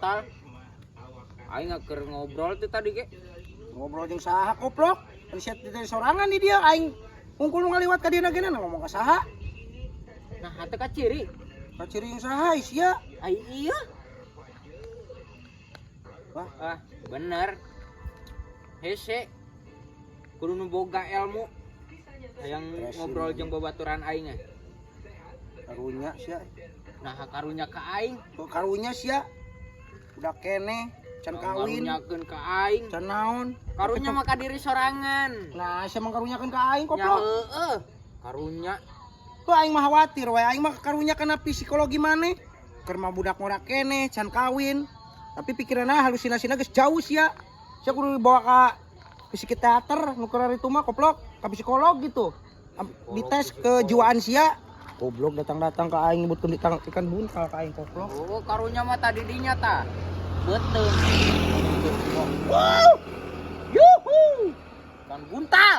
buntal. Aing keur ngobrol teh tadi ge. Ngobrol jeung saha koplok? Riset dari sorangan di dia aing ungkul ngaliwat ka dieu geunan ngomong ka saha? Nah, hate ka ciri. Ka ciri yang saha sia? Ai iya. Wah, Bener. Hese. Kudu nu boga ilmu. Hayang ngobrol jeung babaturan aing. karunya sia. Nah, karunya ka aing. Karunya sia. Udah kene can kawin. Karunyakeun ka aing. Can naon? Karunya mah ka diri sorangan. Nah, sia mangkarunyakeun ka aing Ya koplok. heueuh. Karunya Tuh aing mah khawatir we aing mah karunyakeun psikologi maneh. Keur mah budak ngora kene can kawin. Tapi pikiranna halusinasina geus jauh sia. Sia kudu dibawa ka psikiater nu keur itu mah koplok, ka psikolog gitu. Dites kejiwaan sia. Goblok datang-datang ke aing nyebutkeun ikan buntal ka aing koplok. oh karunya mah tadi dinya ta. Beuteung. Wow! Yuhu! Ikan buntal.